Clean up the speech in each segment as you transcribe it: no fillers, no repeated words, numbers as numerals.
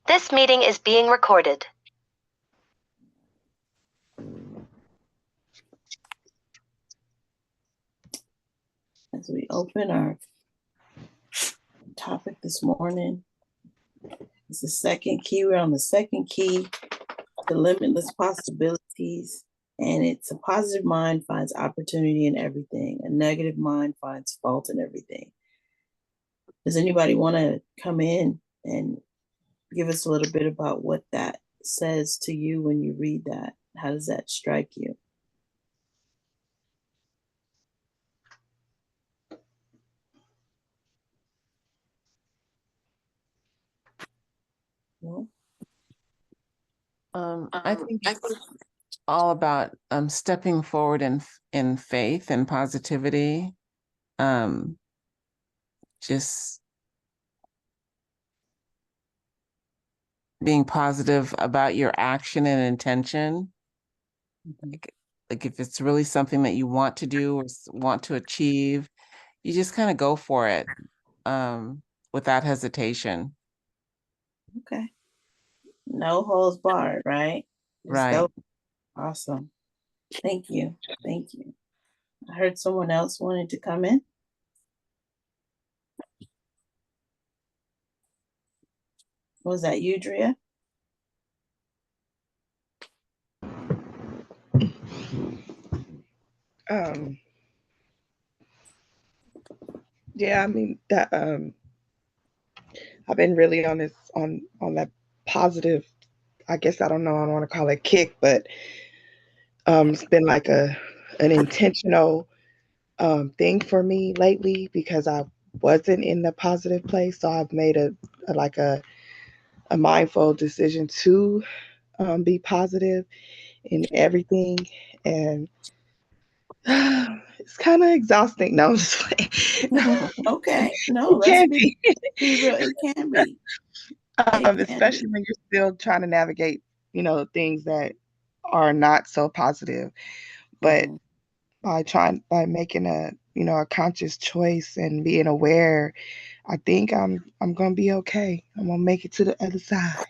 This meeting is being recorded. As we open our topic this morning, it's the second key. We're on the second key, the limitless possibilities. And it's a positive mind finds opportunity in everything. A negative mind finds fault in everything. Does anybody want to come in and give us a little bit about what that says to you when you read that? How does that strike you? No? I think it's all about stepping forward in faith and positivity. Just being positive about your action and intention. Mm-hmm. Like if it's really something that you want to do or want to achieve, you just kind of go for it without hesitation. Okay. No holds barred, right? Just Right. go. Awesome. Thank you. Thank you. I heard someone else wanted to come in. Was that you, Drea? Yeah, I mean that I've been really on this on that positive, I guess I don't know, I don't want to call it kick, but it's been like an intentional thing for me lately because I wasn't in the positive place. So I've made a mindful decision to be positive in everything. And it's kind of exhausting. No, I'm just playing. Okay. No, It let's can be real. It can be. Especially when you're still trying to navigate, things that are not so positive. But by making a conscious choice and being aware, I think I'm gonna be okay. I'm gonna make it to the other side.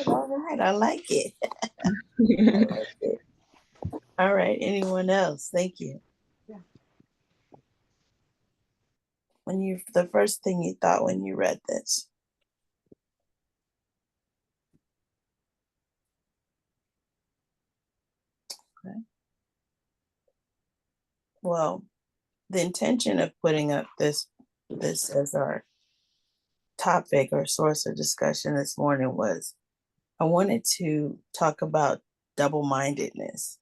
All right. I like it. I like it. All right. Anyone else? Thank you. Yeah. The first thing you thought when you read this? Okay. Well, the intention of putting up this as our topic or source of discussion this morning was I wanted to talk about double-mindedness,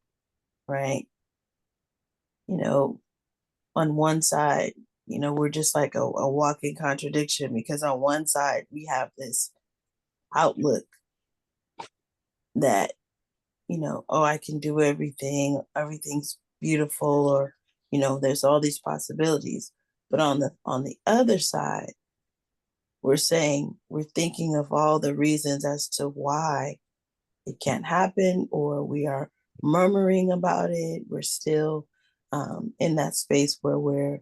right? On one side, we're just like a walking contradiction because on one side we have this outlook that, oh, I can do everything, everything's beautiful, or, there's all these possibilities. But on the other side, we're thinking of all the reasons as to why it can't happen, or we are murmuring about it. We're still in that space where we're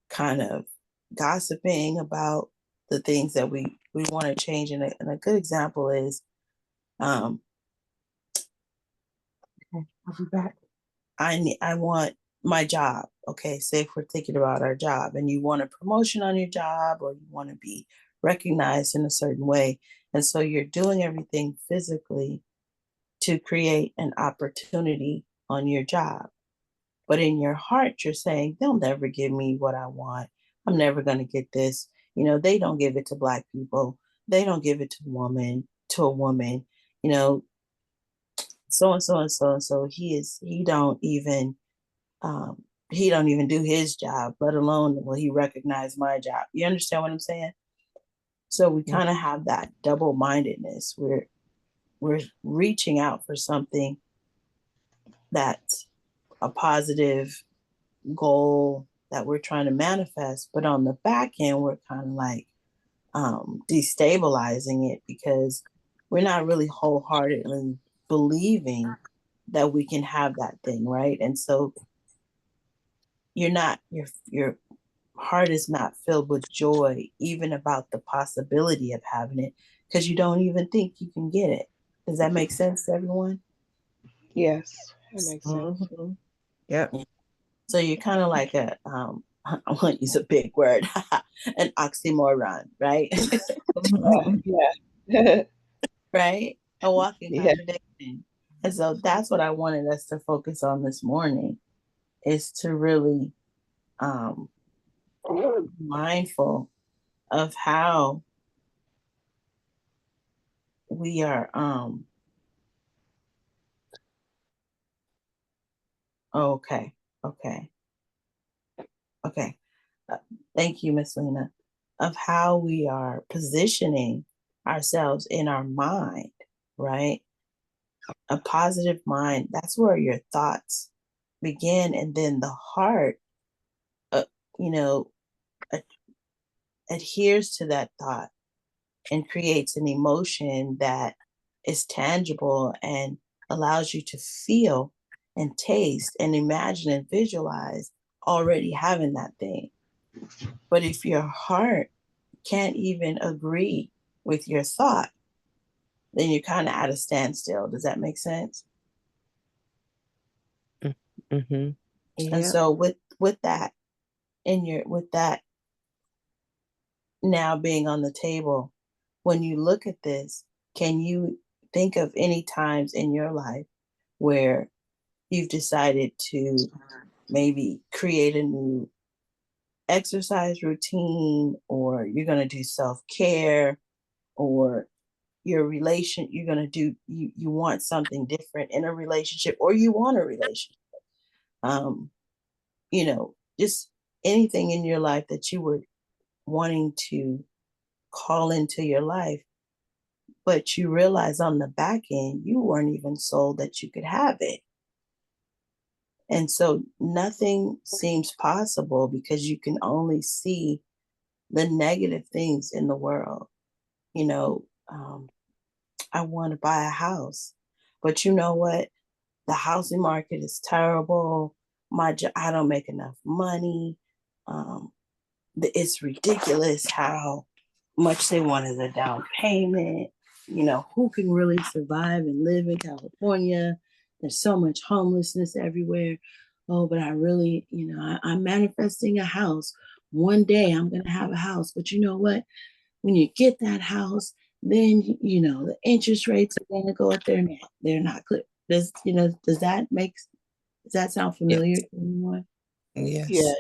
kind of gossiping about the things that we want to change. And a good example is, I'll be back. I want my job. Okay, say if we're thinking about our job and you want a promotion on your job or you want to be recognized in a certain way. And so you're doing everything physically to create an opportunity on your job. But in your heart, you're saying, they'll never give me what I want. I'm never going to get this. They don't give it to Black people. They don't give it to a woman, so and so and so and so. He don't even do his job, let alone will he recognize my job. You understand what I'm saying? So we kind of have that double-mindedness. We're reaching out for something that's a positive goal that we're trying to manifest, but on the back end, we're kind of like destabilizing it because we're not really wholeheartedly believing that we can have that thing, right? And so your heart is not filled with joy even about the possibility of having it. because you don't even think you can get it. Does that make sense to everyone? Yes, that makes sense. Mm-hmm. Yep. So you're kind of like a, I want to use a big word, an oxymoron, right? Yeah. Right? A walking Yeah. contradiction. And so that's what I wanted us to focus on this morning, is to really be mindful of how we are okay, okay, okay. Uh, Thank you, Miss Lena. Of how we are positioning ourselves in our mind, right? A positive mind, that's where your thoughts begin, and then the heart, uh, you know, ad- adheres to that thought and creates an emotion that is tangible and allows you to feel and taste and imagine and visualize already having that thing. But if your heart can't even agree with your thought, then you're kind of at a standstill. Does that make sense? Mm-hmm. And Yep. so with that in your with that now being on the table, when you look at this, can you think of any times in your life where you've decided to maybe create a new exercise routine, or you're going to do self-care, or you're going to do, you want something different in a relationship, or you want a relationship, um just anything in your life that you were wanting to call into your life, but you realize on the back end you weren't even sold that you could have it. And so nothing seems possible because you can only see the negative things in the world. You know, I want to buy a house, but you know what? The housing market is terrible. I don't make enough money. Um, it's ridiculous how much they want as a down payment. Who can really survive and live in California? There's so much homelessness everywhere. Oh, but I really, I'm manifesting a house. One day I'm going to have a house. But you know what? When you get that house, then, the interest rates are going to go up there. And they're not clear. Does that sound Yeah. familiar to anyone? Yeah. Yes.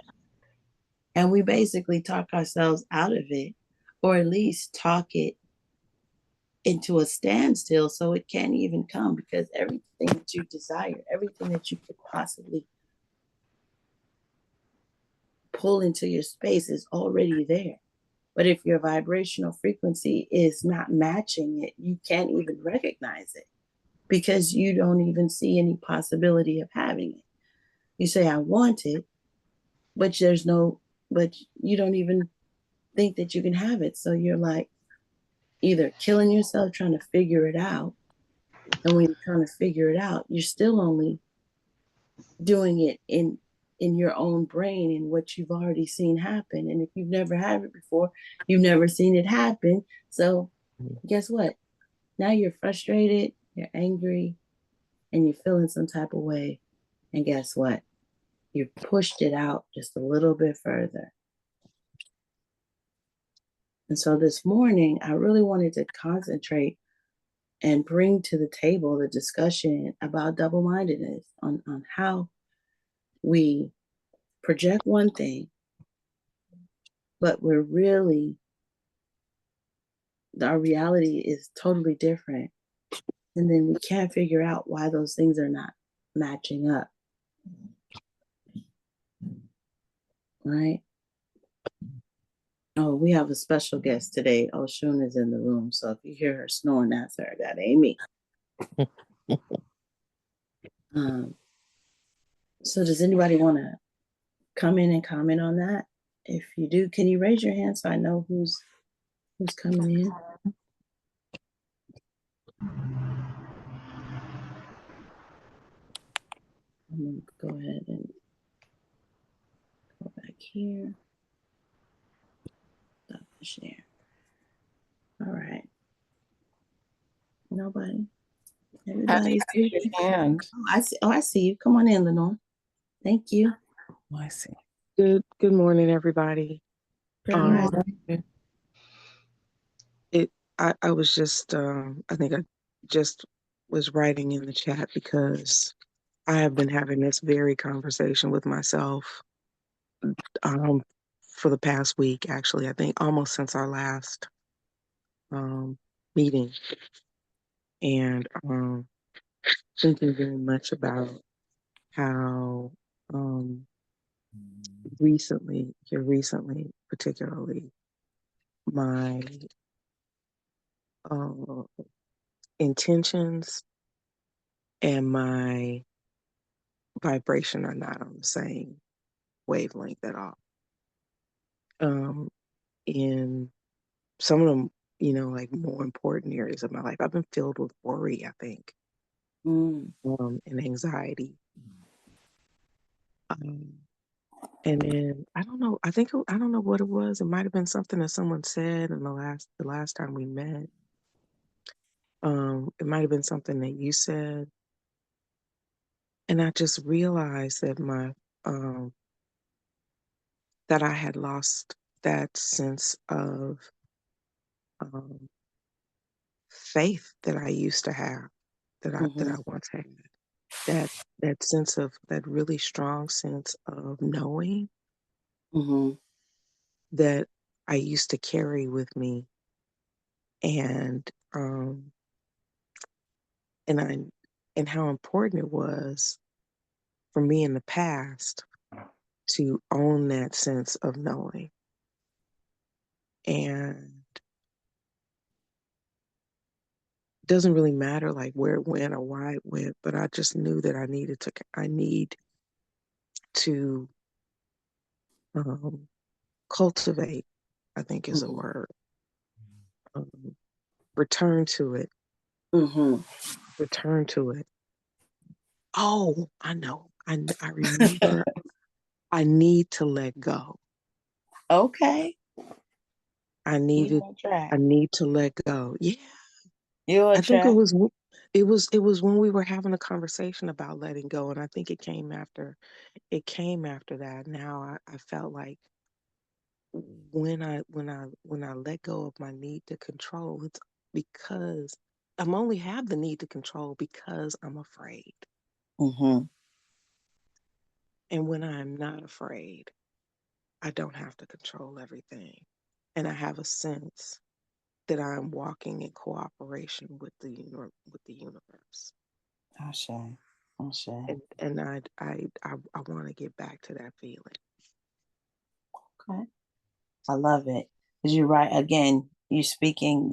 And we basically talk ourselves out of it, or at least talk it into a standstill so it can't even come, because everything that you desire, everything that you could possibly pull into your space is already there. But if your vibrational frequency is not matching it, you can't even recognize it because you don't even see any possibility of having it. You say, I want it, but but you don't even think that you can have it. So you're like either killing yourself trying to figure it out. And when you're trying to figure it out, you're still only doing it in your own brain and what you've already seen happen. And if you've never had it before, you've never seen it happen. So guess what? Now you're frustrated, you're angry, and you're feeling some type of way. And guess what? You pushed it out just a little bit further. And so this morning, I really wanted to concentrate and bring to the table the discussion about double-mindedness, on how we project one thing, but our reality is totally different. And then we can't figure out why those things are not matching up. Right? Oh, we have a special guest today. Oshun is in the room. So if you hear her snoring, that's her. That ain't me. So does anybody want to come in and comment on that? If you do, can you raise your hand so I know who's coming in? I'm going to go ahead and go back here. Stop the share. All right. Nobody. How do you Everybody's raise busy. your hand? Oh, I see. Oh, I see you. Come on in, Lenore. Thank you. Oh, I see. Good morning, everybody. Good Um, morning. I was just I think I just was writing in the chat because I have been having this very conversation with myself um for the past week, actually. I think almost since our last meeting, and thinking very much about how recently particularly, my uh, intentions and my vibration are not on the same wavelength at all. In some of them, like more important areas of my life, I've been filled with worry, I think, and anxiety. Um, and then I don't know. I don't know what it was. It might have been something that someone said in the last time we met. It might have been something that you said, and I just realized that that I had lost that sense of um, faith that I used to have, that I once had. That that really strong sense of knowing that I used to carry with me, and um, and I and how important it was for me in the past to own that sense of knowing. And it doesn't really matter like where it went or why it went, but I just knew that I need to cultivate, I think is a word. Um, return to it. Return to it. Oh, I know. I remember. I need to let go. Okay. I You needed. on track. I need to let go. Yeah, You I on think track. it was when we were having a conversation about letting go, and I think it came after that. Now I felt like when I let go of my need to control, it's because I'm only have the need to control because I'm afraid. And when I'm not afraid, I don't have to control everything. And I have a sense that I'm walking in cooperation with with the universe. Ashe. Ashe. And I want to get back to that feeling. Okay. I love it. Because you're right. Again, you're speaking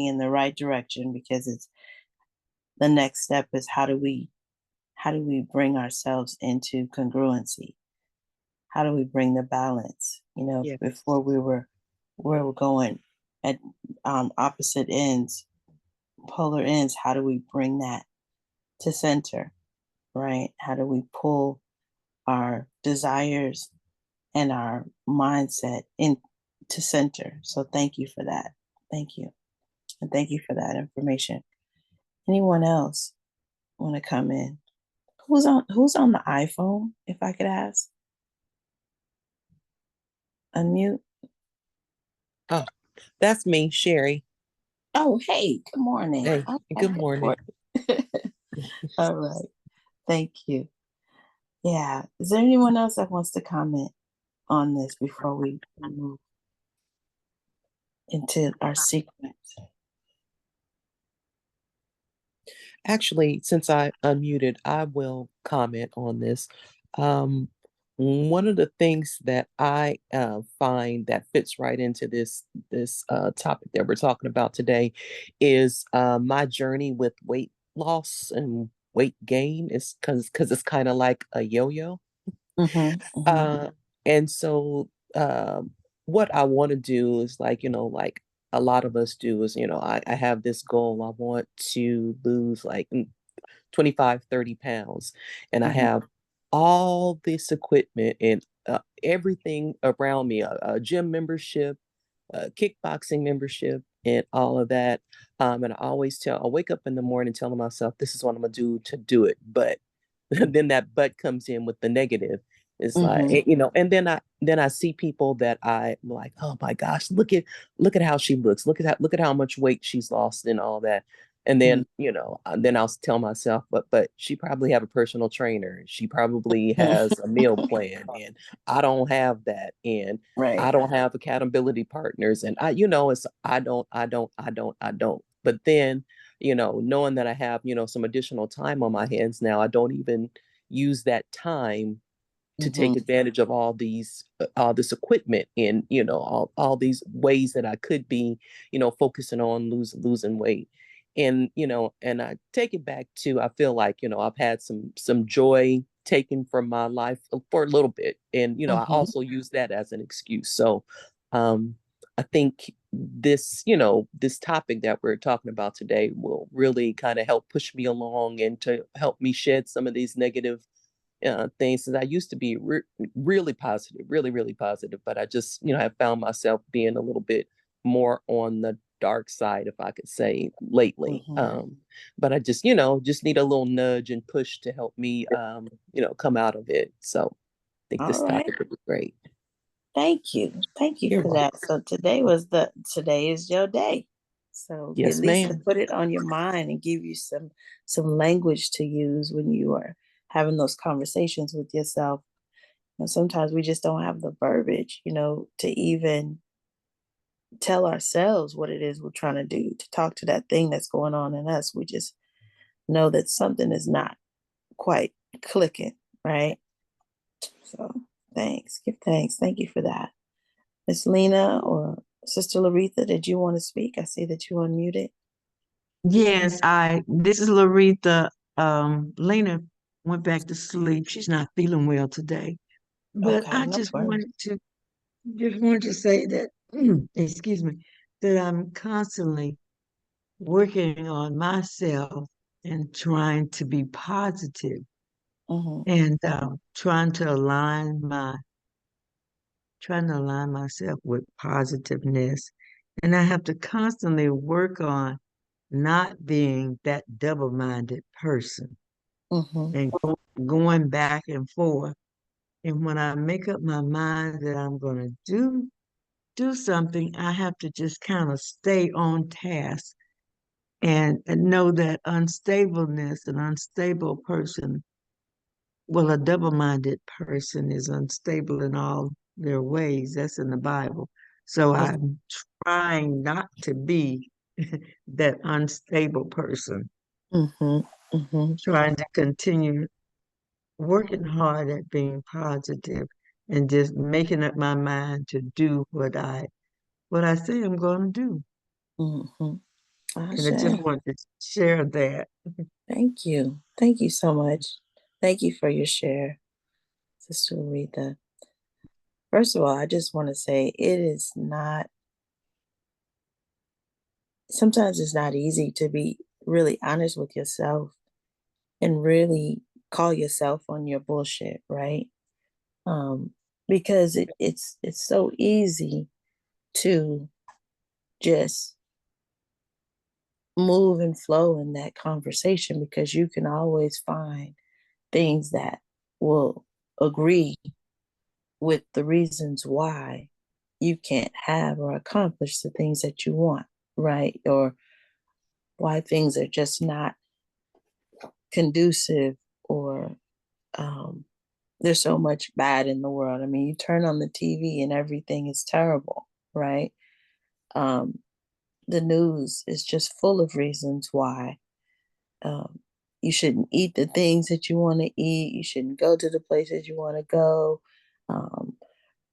in the right direction, because it's the next step is how do we bring ourselves into congruency? How do we bring the balance? Yes. Before we were going at opposite ends, polar ends, how do we bring that to center, right? How do we pull our desires and our mindset into center? So thank you for that. Thank you. And thank you for that information. Anyone else want to come in? Who's on the iPhone, if I could ask? Unmute. Oh, that's me, Sherry. Oh, hey, good morning. Hey, good Okay. morning. All right. Thank you. Yeah. Is there anyone else that wants to comment on this before we move into our sequence? Actually, since I unmuted, I will comment on this. Um, One of the things that I find that fits right into this topic that we're talking about today is my journey with weight loss and weight gain is because it's kind of like a yo-yo. Uh, and so what I want to do is like, like a lot of us do is, I have this goal. I want to lose like 25, 30 pounds. And I have all this equipment and everything around me, a gym membership, a kickboxing membership, and all of that. And I wake up in the morning telling myself, this is what I'm gonna do to do it. But then that but comes in with the negative. It's like, Mm-hmm. and then I see people that I'm like, oh my gosh, look at how she looks. Look at how much weight she's lost and all that. And then, then I'll tell myself, but she probably have a personal trainer. She probably has a meal plan, and I don't have that. And Right. I don't have accountability partners. And it's I don't. But then, knowing that I have, some additional time on my hands now, I don't even use that time to Mm-hmm. take advantage of all this equipment and all these ways that I could be focusing on losing weight. And and I take it back to, I feel like I've had some joy taken from my life for a little bit, and I Mm-hmm. also use that as an excuse. So um I think this topic that we're talking about today will really kind of help push me along and to help me shed some of these negative things. Since I used to be really positive, really, really positive, but I just, have found myself being a little bit more on the dark side, if I could say, lately. Mm-hmm. But I just, just need a little nudge and push to help me, come out of it. So I think All this right. topic would be great. Thank you. Thank you You're for welcome. that. So today is your day. So at Yes, least to ma'am. put it on your mind and give you some language to use when you are having those conversations with yourself. And sometimes we just don't have the verbiage, to even tell ourselves what it is we're trying to do, to talk to that thing that's going on in us. We just know that something is not quite clicking, right? So thanks. Give thanks. Thank you for that. Miss Lena or Sister Laretha, did you want to speak? I see that you unmuted. Yes, this is Laretha. Lena went back to sleep. She's not feeling well today. But Okay, I no worries. just wanted to say that, excuse me, that I'm constantly working on myself and trying to be positive Mm-hmm. and trying to align myself with positiveness. And I have to constantly work on not being that double-minded person Mm-hmm. and going back and forth. And when I make up my mind that I'm going to do something, I have to just kind of stay on task and know that unstableness, an unstable person, well, a double-minded person is unstable in all their ways. That's in the Bible. So I'm trying not to be that unstable person, Mm-hmm. Mm-hmm. trying to continue working hard at being positive and just making up my mind to do what I say I'm going to do. Mm-hmm. And I just Ashe. want to share that. Thank you. Thank you so much. Thank you for your share, Sister Aretha. First of all, I just want to say sometimes it's not easy to be really honest with yourself and really call yourself on your bullshit, right? Um, because it's so easy to just move and flow in that conversation because you can always find things that will agree with the reasons why you can't have or accomplish the things that you want, right? Or why things are just not conducive or there's so much bad in the world. I mean, you turn on the TV and everything is terrible, right? Um, the news is just full of reasons why um, you shouldn't eat the things that you want to eat. You shouldn't go to the places you want to go. Um,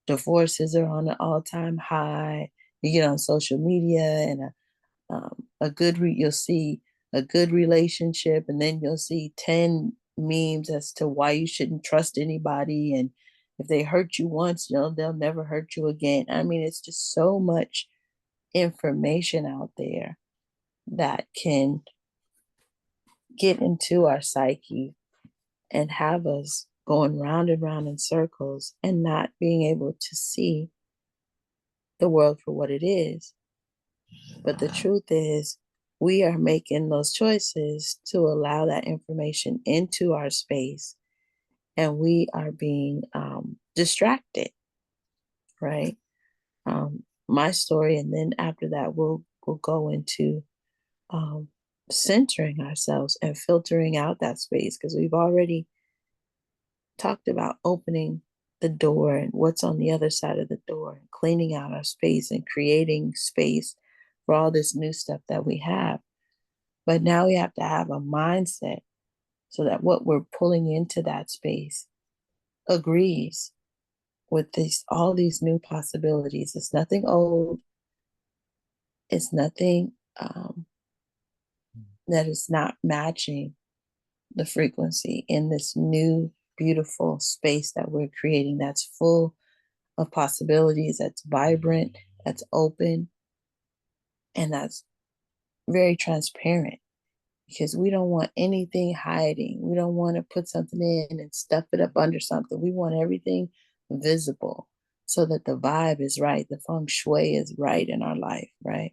Divorces are on an all-time high. You get on social media and you'll see a good relationship, and then you'll see 10 memes as to why you shouldn't trust anybody, and if they hurt you once, they'll never hurt you again. I mean, it's just so much information out there that can get into our psyche and have us going round and round in circles and not being able to see the world for what it is. But the truth is, we are making those choices to allow that information into our space, and we are being distracted, right? My story, and then after that, we'll go into um, centering ourselves and filtering out that space, because we've already talked about opening the door and what's on the other side of the door, and cleaning out our space and creating space for all this new stuff that we have. But now we have to have a mindset so that what we're pulling into that space agrees with all these new possibilities. It's nothing old. It's nothing that is not matching the frequency in this new, beautiful space that we're creating, that's full of possibilities, that's vibrant, that's open, and that's very transparent, because we don't want anything hiding. We don't want to put something in and stuff it up under something. We want everything visible so that the vibe is right, the feng shui is right in our life, right?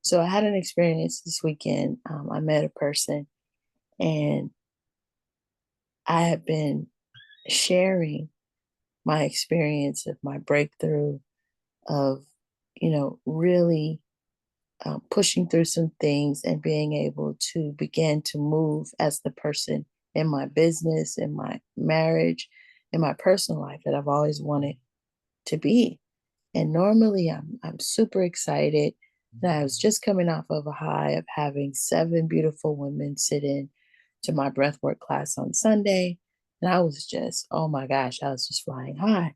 So I had an experience this weekend. I met a person, and I have been sharing my experience of my breakthrough of, really pushing through some things and being able to begin to move as the person in my business, in my marriage, in my personal life that I've always wanted to be. And normally I'm super excited that I was just coming off of a high of having 7 beautiful women sit in to my breathwork class on Sunday. And I was just, oh my gosh, I was just flying high.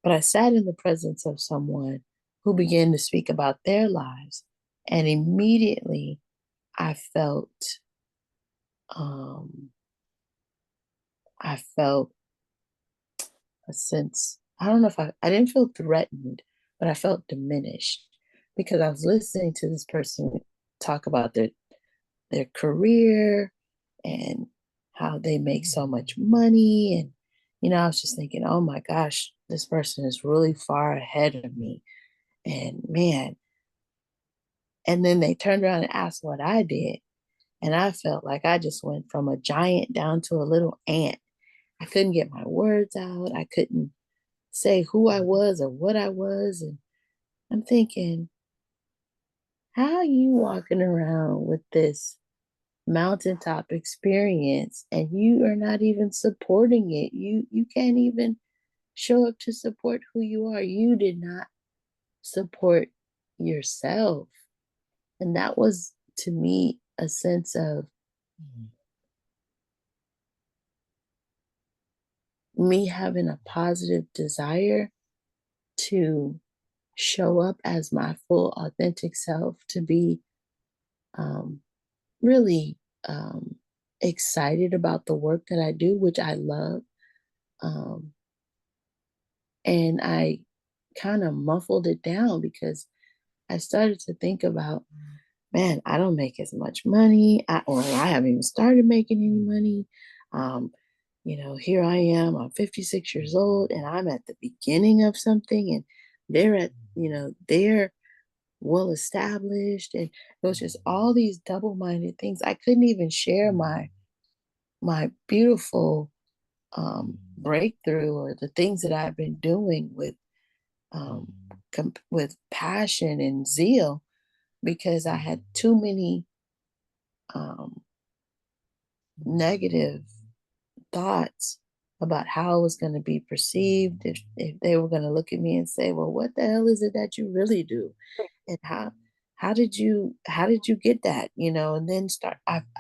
But I sat in the presence of someone who began to speak about their lives. And immediately I felt, um, I felt a sense, I don't know if I didn't feel threatened, but I felt diminished, because I was listening to this person talk about their career and how they make so much money. And, I was just thinking, oh my gosh, this person is really far ahead of me. And man, and then they turned around and asked what I did. And I felt like I just went from a giant down to a little ant. I couldn't get my words out. I couldn't say who I was or what I was. And I'm thinking, how are you walking around with this mountaintop experience and you are not even supporting it? You can't even show up to support who you are. You did not support yourself. And that was, to me, a sense of me having a positive desire to show up as my full authentic self, to be um, really excited about the work that I do, which I love. Um, and I kind of muffled it down because I started to think about, man, I don't make as much money, or I haven't even started making any money. Here I am, I'm 56 years old, and I'm at the beginning of something, and they're well established. And it was just all these double-minded things. I couldn't even share my beautiful breakthrough, or the things that I've been doing with passion and zeal, because I had too many negative thoughts about how it was going to be perceived, if they were going to look at me and say, well, what the hell is it that you really do, and how did you get that, and then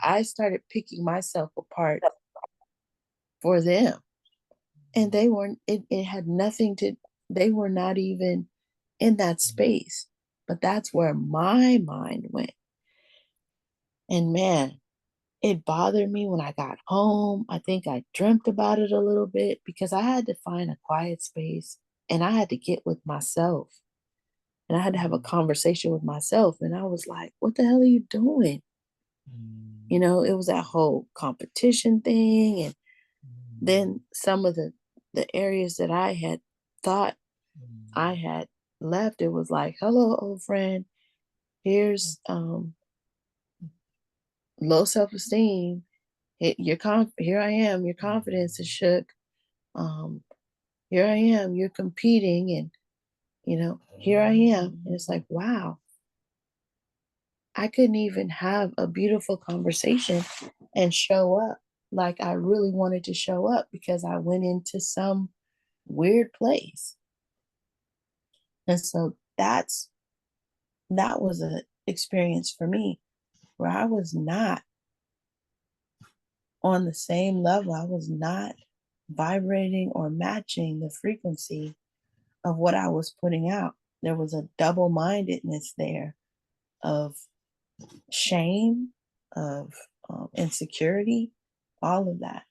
I started picking myself apart for them, and they weren't, it had nothing to, they were not even in that space, but that's where my mind went. And man, it bothered me when I got home. I think I dreamt about it a little bit, because I had to find a quiet space and I had to get with myself, and I had to have a conversation with myself. And I was like, what the hell are you doing? It was that whole competition thing. And then some of the areas that I had thought I had left, it was like, hello, old friend. Here's low self-esteem. Here I am, your confidence is shook. Um, here I am, you're competing, and here I am. And it's like, wow, I couldn't even have a beautiful conversation and show up like I really wanted to show up because I went into some weird place. And so that was an experience for me where I was not on the same level. I was not vibrating or matching the frequency of what I was putting out. There was a double mindedness there of shame, of insecurity, all of that.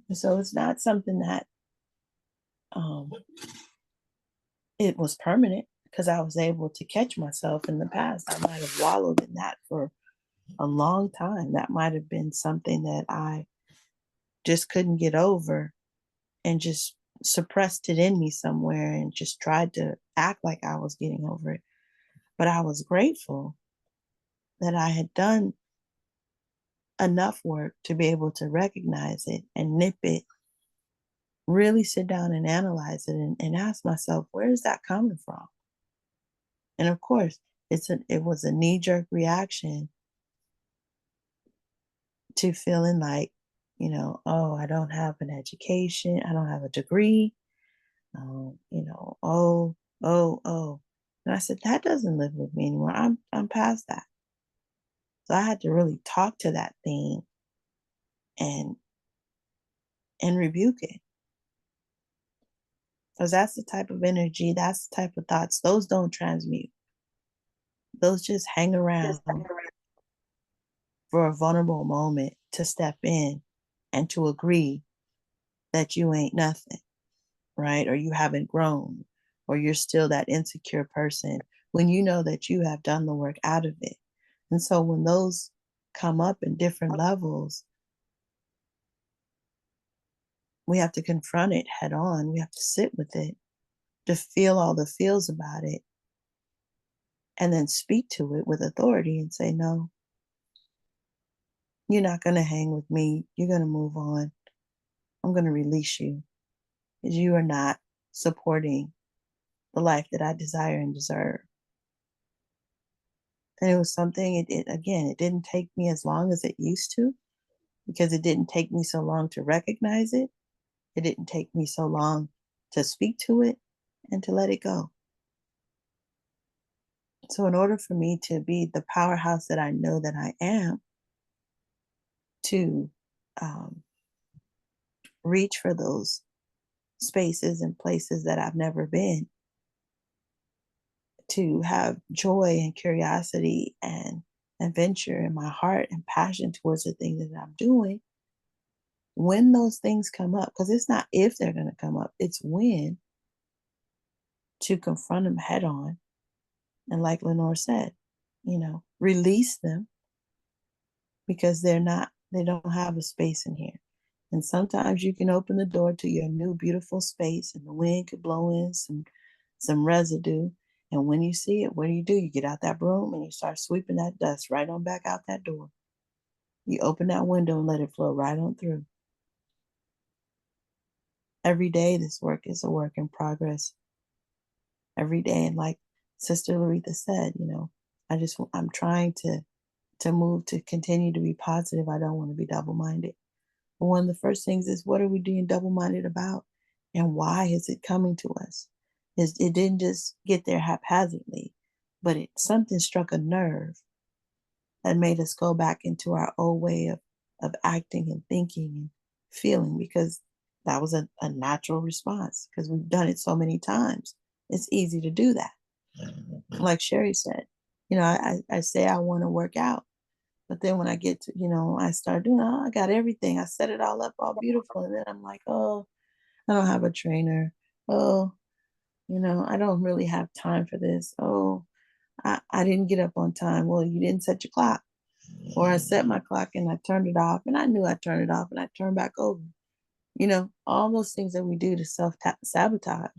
And so it's not something that um, it was permanent because I was able to catch myself in the past. I might have wallowed in that for a long time. That might have been something that I just couldn't get over and just suppressed it in me somewhere and just tried to act like I was getting over it. But I was grateful that I had done enough work to be able to recognize it and nip it, really sit down and analyze it and ask myself, where is that coming from? And of course, it was a knee-jerk reaction to feeling like, oh, I don't have an education, I don't have a degree, oh, oh, oh. And I said, that doesn't live with me anymore. I'm past that. So I had to really talk to that thing and rebuke it. Because that's the type of energy, that's the type of thoughts, those don't transmute. Those just hang around for a vulnerable moment to step in and to agree that you ain't nothing, right? Or you haven't grown, or you're still that insecure person when you know that you have done the work out of it. And so when those come up in different levels, we have to confront it head on. We have to sit with it, to feel all the feels about it, and then speak to it with authority and say, no, you're not going to hang with me. You're going to move on. I'm going to release you because you are not supporting the life that I desire and deserve. And it was something, it didn't take me as long as it used to because it didn't take me so long to recognize it. It didn't take me so long to speak to it and to let it go. So in order for me to be the powerhouse that I know that I am, to reach for those spaces and places that I've never been, to have joy and curiosity and adventure in my heart and passion towards the thing that I'm doing, when those things come up, because it's not if they're going to come up, it's when, to confront them head on. And like Lenore said, release them because they don't have a space in here. And sometimes you can open the door to your new beautiful space and the wind could blow in some residue. And when you see it, what do? You get out that broom and you start sweeping that dust right on back out that door. You open that window and let it flow right on through. Every day, this work is a work in progress. Every day. And like Sister Laretha said, I'm trying to move, to continue to be positive. I don't want to be double-minded. But one of the first things is, what are we being double-minded about? And why is it coming to us? It didn't just get there haphazardly, but something struck a nerve that made us go back into our old way of acting and thinking and feeling, because that was a natural response because we've done it so many times. It's easy to do that. Like Sherry said, I say I want to work out, but then when I get to, I start doing, oh, I got everything. I set it all up all beautiful. And then I'm like, oh, I don't have a trainer. Oh, I don't really have time for this. Oh, I didn't get up on time. Well, you didn't set your clock. Or I set my clock and I turned it off and I knew I turned it off and I turned back over. All those things that we do to self-sabotage.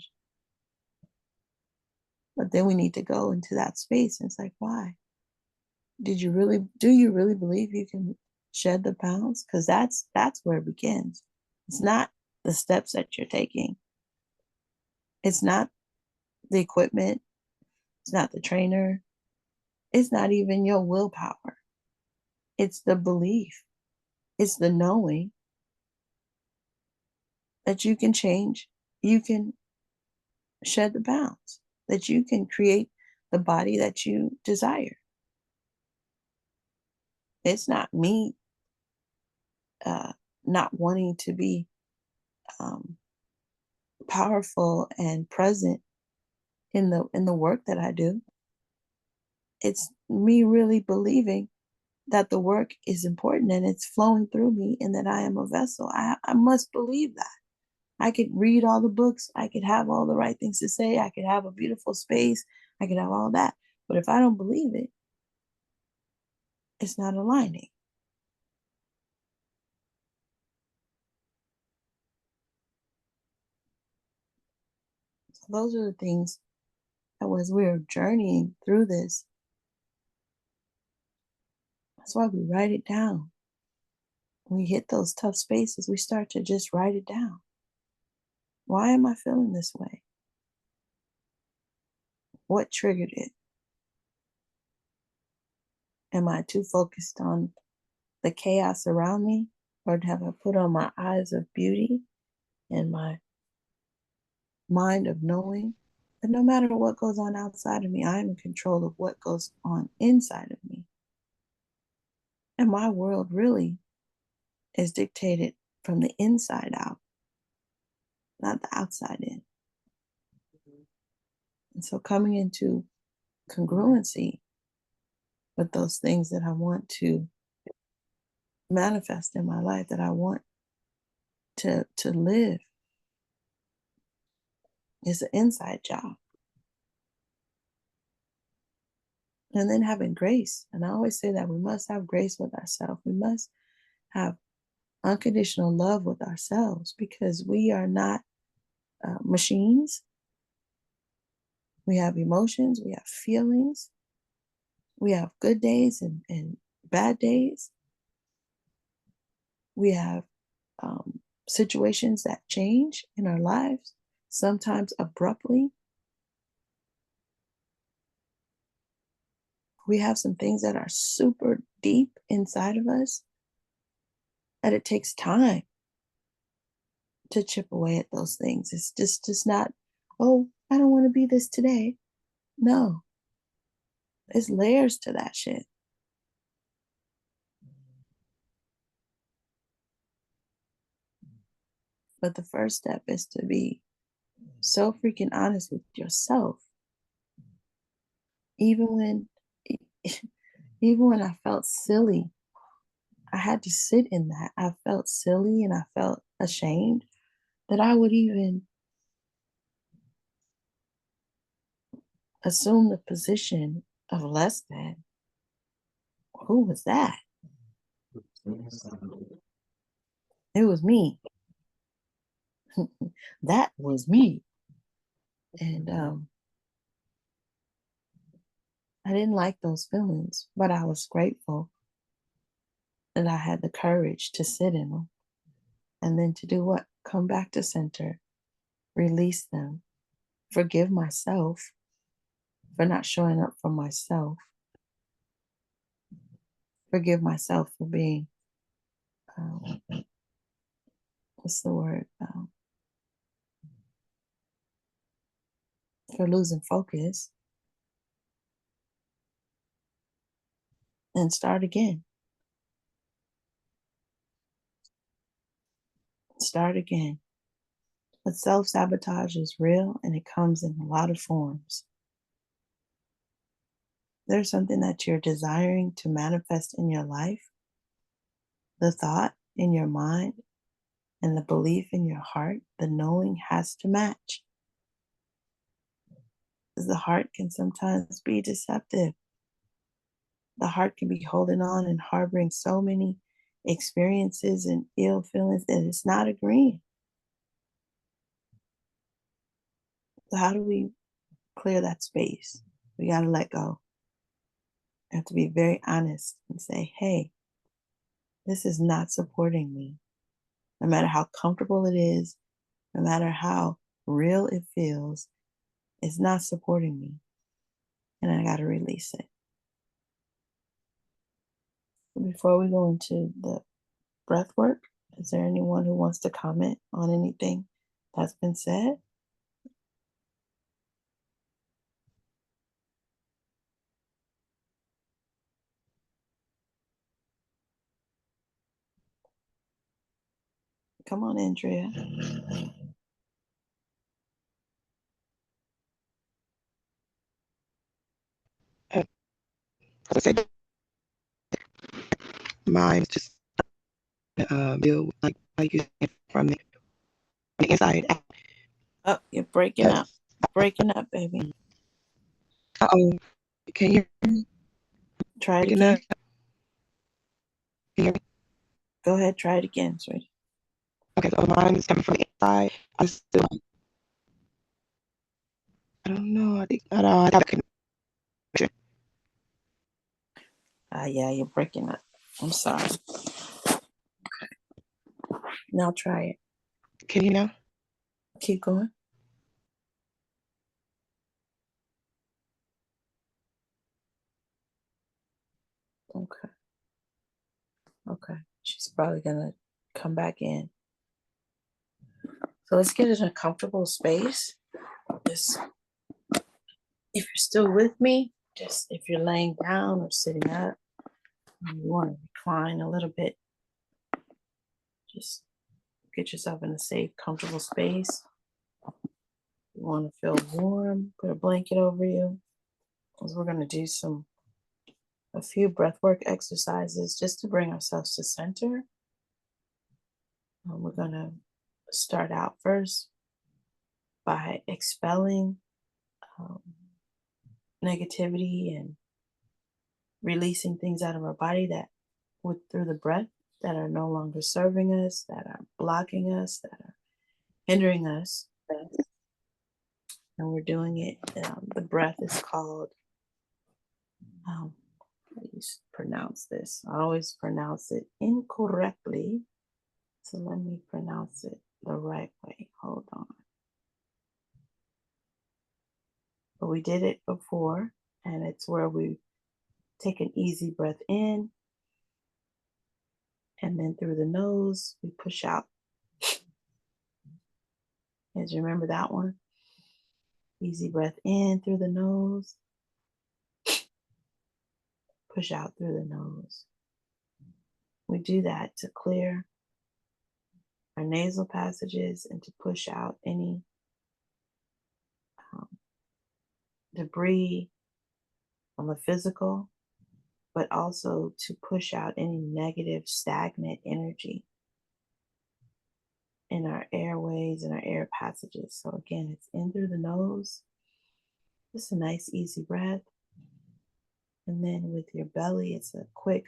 But then we need to go into that space. And it's like, why? Do you really believe you can shed the pounds? Because that's where it begins. It's not the steps that you're taking. It's not the equipment. It's not the trainer. It's not even your willpower. It's the belief. It's the knowing that you can change. You can shed the pounds, that you can create the body that you desire. It's not me not wanting to be powerful and present in the work that I do. It's me really believing that the work is important and it's flowing through me and that I am a vessel. I must believe that. I could read all the books. I could have all the right things to say. I could have a beautiful space. I could have all that. But if I don't believe it, it's not aligning. So those are the things that as we're journeying through this, that's why we write it down. When we hit those tough spaces, we start to just write it down. Why am I feeling this way? What triggered it? Am I too focused on the chaos around me? Or have I put on my eyes of beauty and my mind of knowing that no matter what goes on outside of me, I am in control of what goes on inside of me? And my world really is dictated from the inside out, not the outside in. And so coming into congruency with those things that I want to manifest in my life, that I want to live, is an inside job. And then having grace. And I always say that we must have grace with ourselves. We must have unconditional love with ourselves because we are not machines. We have emotions, we have feelings, we have good days and bad days. We have situations that change in our lives, sometimes abruptly. We have some things that are super deep inside of us that it takes time to chip away at those things. It's just not, oh, I don't want to be this today. No, there's layers to that shit. But the first step is to be so freaking honest with yourself. Even when I felt silly, I had to sit in that. I felt silly and I felt ashamed that I would even assume the position of less than. Who was that? It was me. That was me. And I didn't like those feelings, but I was grateful that I had the courage to sit in them and then to do what? Come back to center, release them, forgive myself for not showing up for myself, forgive myself for being, what's the word? For losing focus, and start again. Start again. But self-sabotage is real and it comes in a lot of forms. There's something that you're desiring to manifest in your life, the thought in your mind and the belief in your heart, the knowing has to match. Because the heart can sometimes be deceptive. The heart can be holding on and harboring so many experiences and ill feelings that it's not agreeing. So how do we clear that space. We got to let go. We have to be very honest and say, hey, this is not supporting me. No matter how comfortable it is, no matter how real it feels, it's not supporting me. And I got to release it. Before we go into the breath work, is there anyone who wants to comment on anything that's been said? Come on, Andrea. As I said, mine is just deal like you said, from the inside out. Oh, you're breaking up. Breaking up, baby. Uh-oh. Can you hear me? Try it Breaking again. up? Can you hear me? Go ahead, try it again, sweetie. Okay, so mine is coming from the inside. I still, I don't know. I got a connection. Yeah, you're breaking up. I'm sorry. Okay. Now try it. Can you now? Keep going. Okay. Okay. She's probably gonna come back in. So let's get in a comfortable space. Just if you're still with me, just if you're laying down or sitting up, you want to recline a little bit. Just get yourself in a safe, comfortable space. You want to feel warm, put a blanket over you. Because we're going to do a few breathwork exercises just to bring ourselves to center. We're going to start out first by expelling negativity and releasing things out of our body that through the breath that are no longer serving us, that are blocking us, that are hindering us. And we're doing it. The breath is called, how do you pronounce this? I always pronounce it incorrectly. So let me pronounce it the right way. Hold on. But we did it before, and it's where we take an easy breath in, and then through the nose, we push out. As you remember that one? Easy breath in through the nose, push out through the nose. We do that to clear our nasal passages and to push out any debris on the physical, but also to push out any negative, stagnant energy in our airways and our air passages. So again, it's in through the nose, just a nice, easy breath. And then with your belly, it's a quick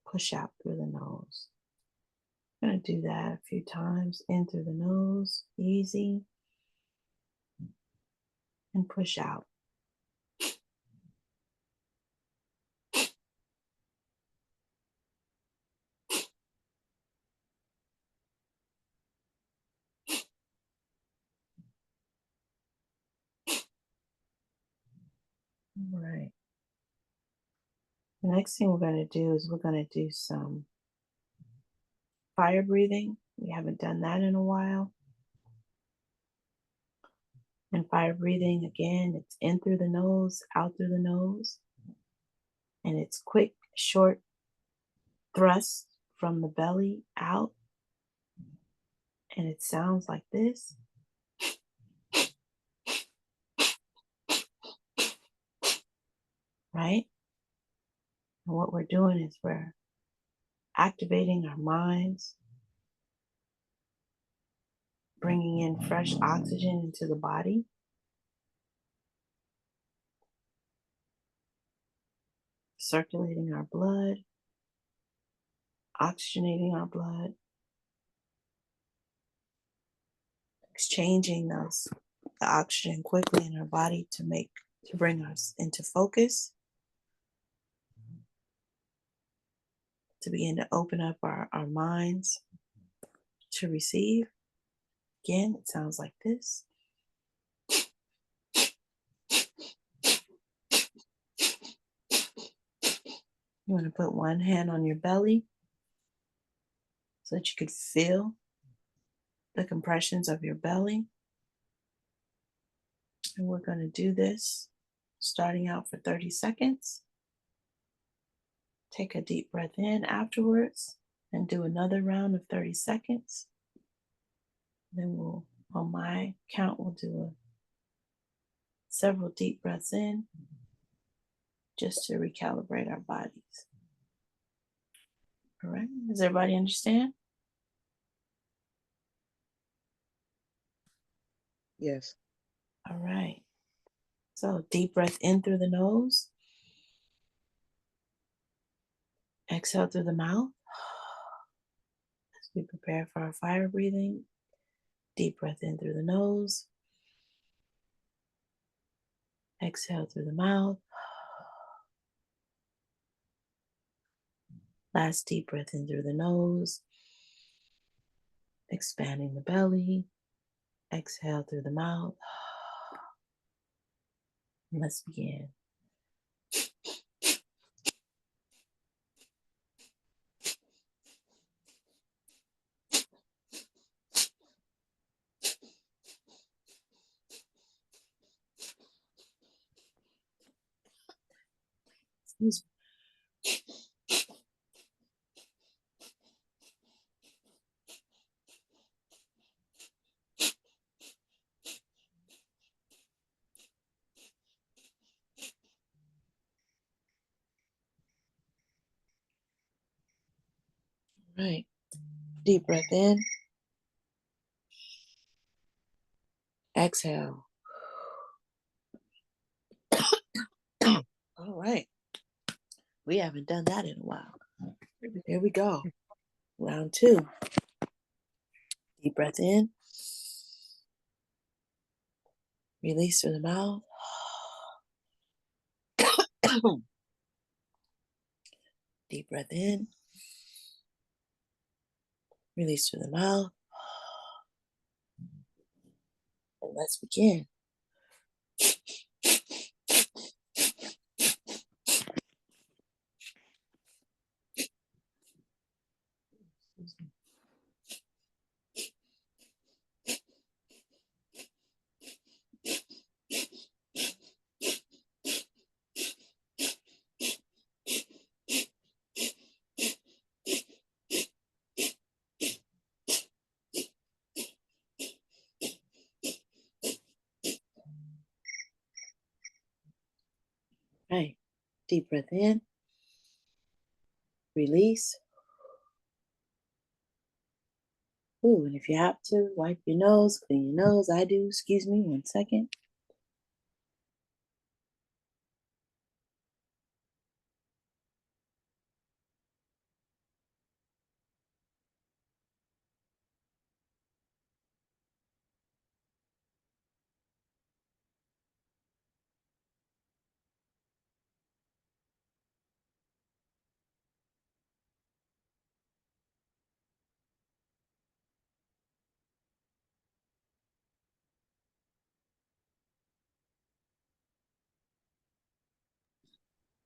push out through the nose. I'm going to do that a few times. In through the nose, easy, and push out. All right. The next thing we're going to do is we're going to do some fire breathing. We haven't done that in a while. And fire breathing, again, it's in through the nose, out through the nose. And it's quick, short thrust from the belly out. And it sounds like this. Right? And what we're doing is we're activating our minds, bringing in fresh oxygen into the body, circulating our blood, oxygenating our blood, exchanging the oxygen quickly in our body to bring us into focus, to begin to open up our minds to receive. Again, it sounds like this. You want to put one hand on your belly so that you could feel the compressions of your belly. And we're going to do this starting out for 30 seconds. Take a deep breath in afterwards and do another round of 30 seconds. Then we'll, on my count, we'll do several deep breaths in just to recalibrate our bodies. All right, does everybody understand? Yes. All right. So deep breath in through the nose. Exhale through the mouth. As we prepare for our fire breathing, deep breath in through the nose. Exhale through the mouth. Last deep breath in through the nose. Expanding the belly. Exhale through the mouth. Let's begin. Excuse me. All right. Deep breath in. Exhale. All right. We haven't done that in a while. Here we go. Round 2. Deep breath in. Release through the mouth. Deep breath in. Release through the mouth. And let's begin. Right. Deep breath in. Release. Ooh, and if you have to, wipe your nose, clean your nose. I do. Excuse me, 1 second.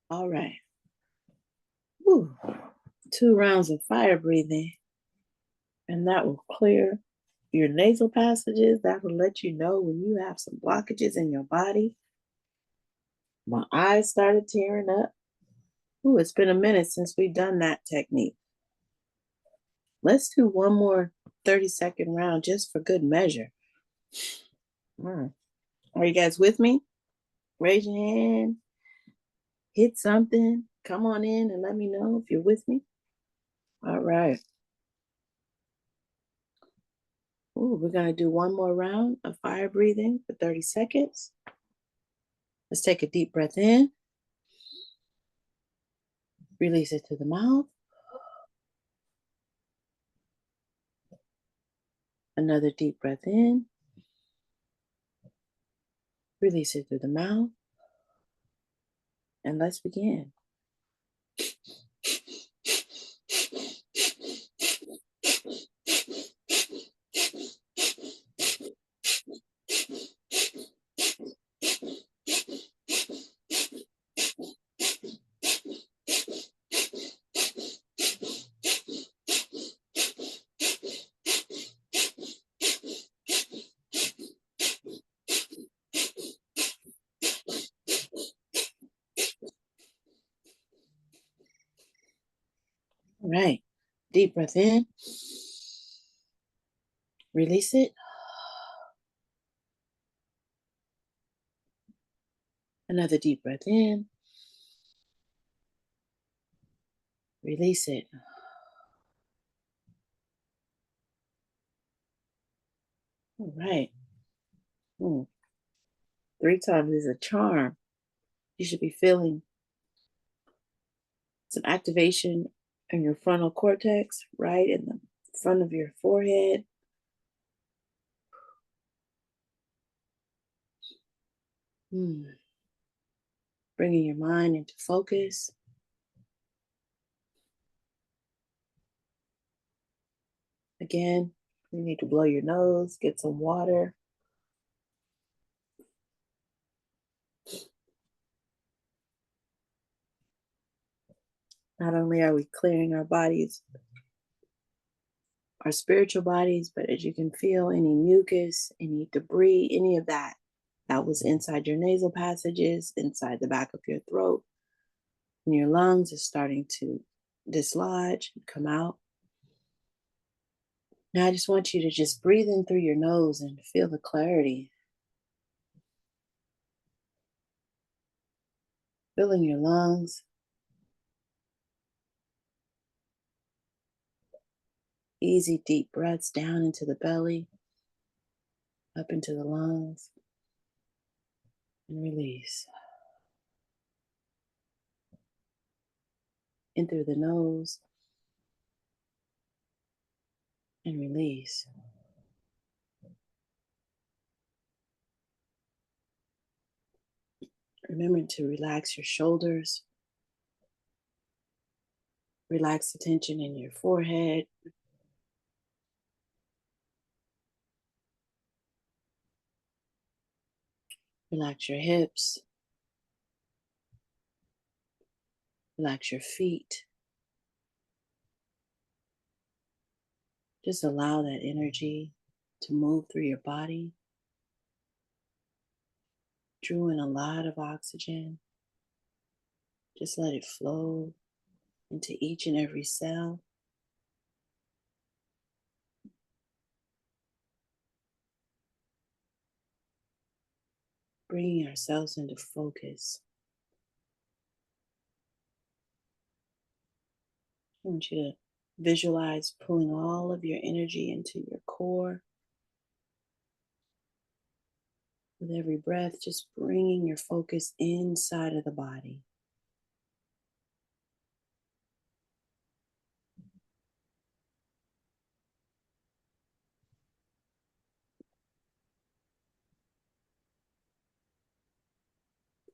All right. Ooh, 2 rounds of fire breathing. And that will clear your nasal passages. That will let you know when you have some blockages in your body. My eyes started tearing up. Ooh, it's been a minute since we've done that technique. Let's do one more 30-second round just for good measure. Are you guys with me? Raise your hand. Hit something. Come on in and let me know if you're with me. All right. Ooh, we're going to do one more round of fire breathing for 30 seconds. Let's take a deep breath in. Release it to the mouth. Another deep breath in. Release it through the mouth. And let's begin. All right. Deep breath in. Release it. Another deep breath in. Release it. All right. 3 times is a charm. You should be feeling some activation in your frontal cortex, right in the front of your forehead. Bringing your mind into focus. Again, you need to blow your nose, get some water. Not only are we clearing our bodies, our spiritual bodies, but as you can feel, any mucus, any debris, any of that was inside your nasal passages, inside the back of your throat, and your lungs is starting to dislodge and come out. Now I just want you to just breathe in through your nose and feel the clarity. Filling your lungs. Easy deep breaths down into the belly, up into the lungs, and release. In through the nose, and release. Remember to relax your shoulders. Relax the tension in your forehead. Relax your hips. Relax your feet. Just allow that energy to move through your body. Drew in a lot of oxygen. Just let it flow into each and every cell. Bringing ourselves into focus. I want you to visualize pulling all of your energy into your core. With every breath, just bringing your focus inside of the body.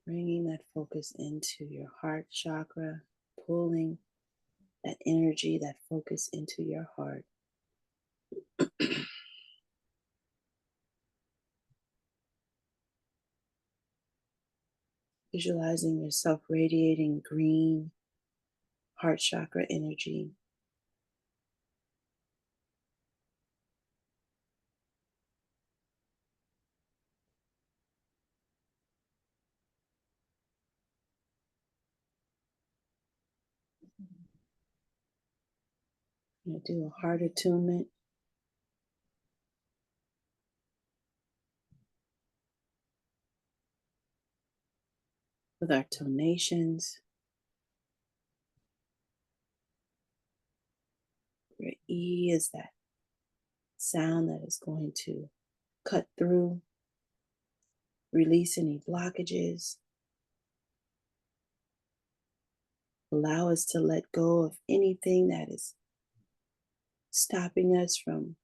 Bringing that focus into your heart chakra, pulling that energy, that focus into your heart. Visualizing yourself radiating green heart chakra energy. We'll do a heart attunement. With our tonations. Where E is that sound that is going to cut through, release any blockages. Allow us to let go of anything that is stopping us from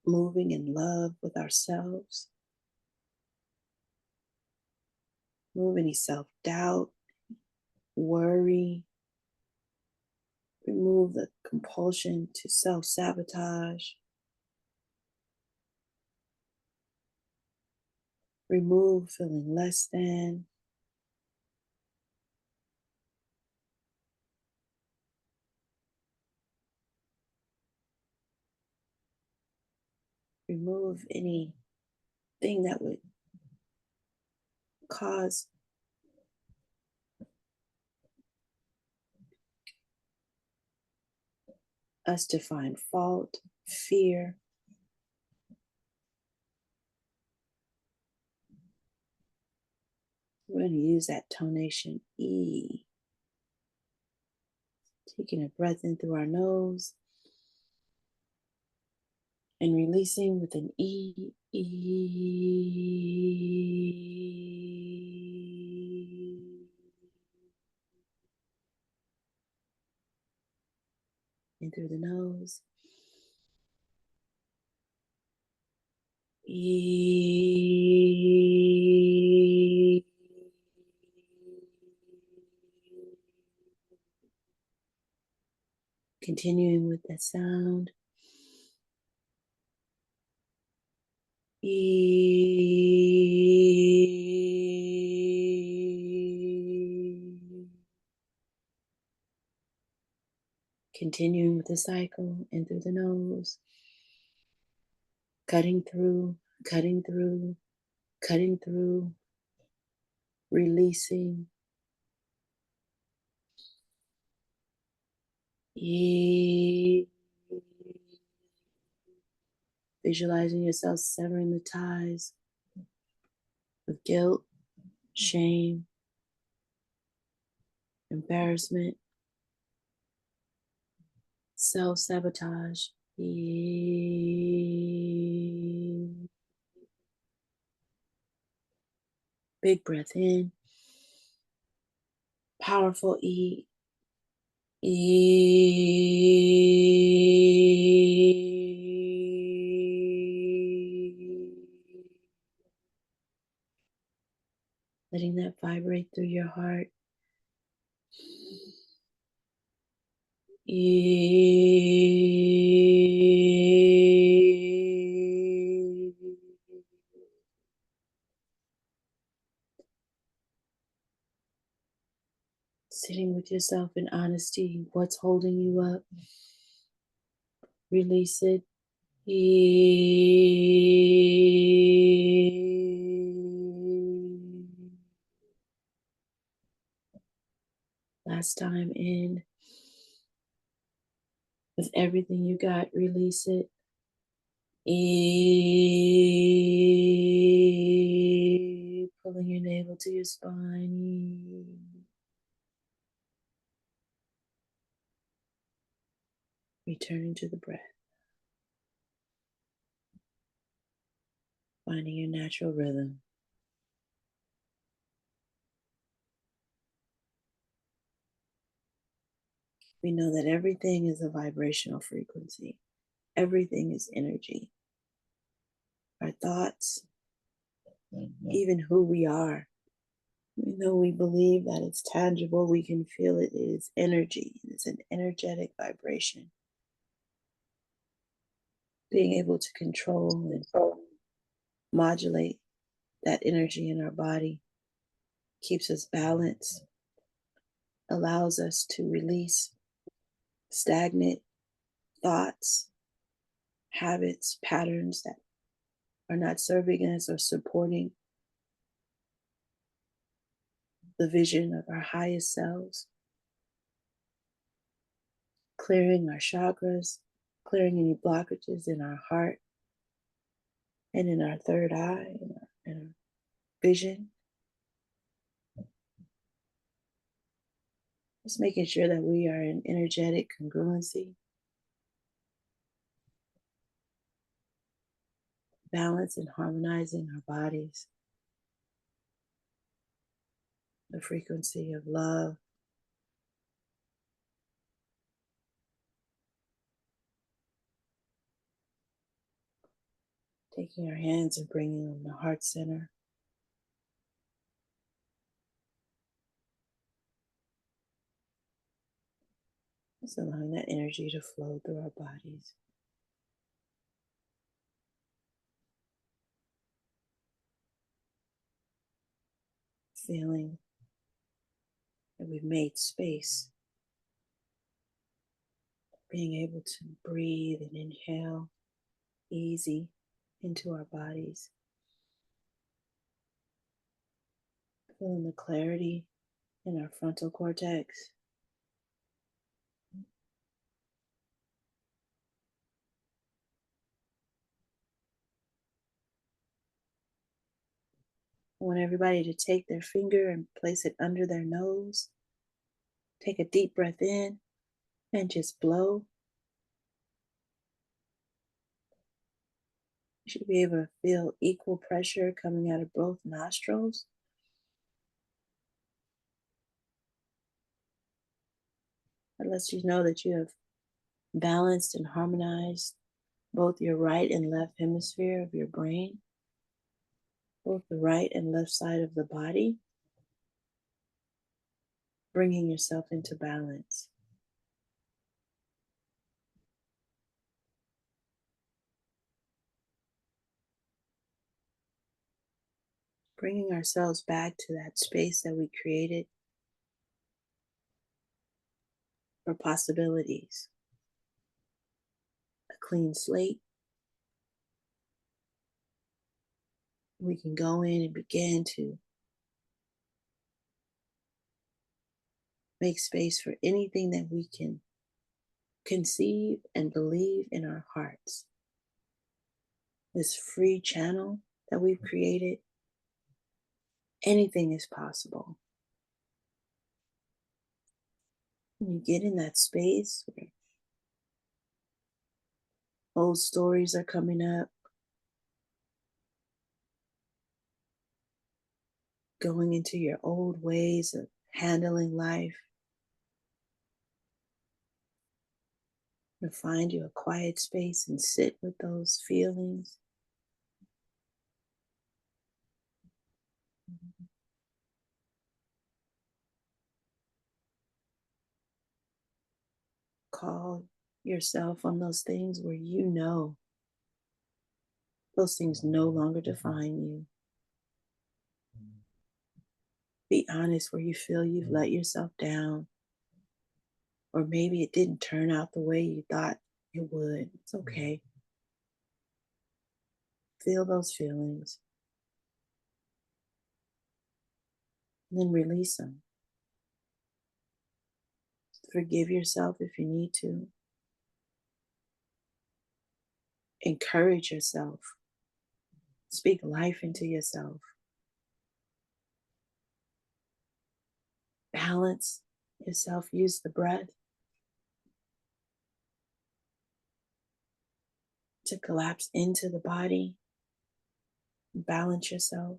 moving in love with ourselves. Remove any self-doubt, worry. Remove the compulsion to self-sabotage. Remove feeling less than. Remove anything that would cause us to find fault, fear. We're going to use that tonation E. Taking a breath in through our nose and releasing with an E. In through the nose. E. Continuing with that sound. Continuing with the cycle in through the nose. Cutting through, cutting through, cutting through, releasing. Visualizing yourself severing the ties of guilt, shame, embarrassment, self-sabotage. Big breath in. Powerful E. Letting that vibrate through your heart. Sitting with yourself in honesty. What's holding you up? Release it. Last time in. With everything you got, release it. Pulling your navel to your spine. Returning to the breath. Finding your natural rhythm. We know that everything is a vibrational frequency. Everything is energy. Our thoughts, even who we are. Even though we believe that it's tangible, we can feel it. It is energy. It's an energetic vibration. Being able to control and modulate that energy in our body keeps us balanced, allows us to release stagnant thoughts, habits, patterns that are not serving us or supporting the vision of our highest selves. Clearing our chakras, clearing any blockages in our heart and in our third eye and our vision. Just making sure that we are in energetic congruency, balance and harmonizing our bodies, the frequency of love, Taking our hands and bringing them to heart center. Just allowing that energy to flow through our bodies. Feeling that we've made space. Being able to breathe and inhale easy into our bodies. Feeling the clarity in our frontal cortex. I want everybody to take their finger and place it under their nose. Take a deep breath in and just blow. You should be able to feel equal pressure coming out of both nostrils. That lets you know that you have balanced and harmonized both your right and left hemisphere of your brain, both the right and left side of the body, bringing yourself into balance. Bringing ourselves back to that space that we created for possibilities. A clean slate. We can go in and begin to make space for anything that we can conceive and believe in our hearts. This free channel that we've created, anything is possible. When you get in that space where old stories are coming up, going into your old ways of handling life, to find you a quiet space and sit with those feelings. Call yourself on those things where you know those things no longer define you. Be honest where you feel you've let yourself down, or maybe it didn't turn out the way you thought it would. It's okay. Feel those feelings and then release them. Forgive yourself if you need to. Encourage yourself. Speak life into yourself. Balance yourself. Use the breath to collapse into the body. Balance yourself.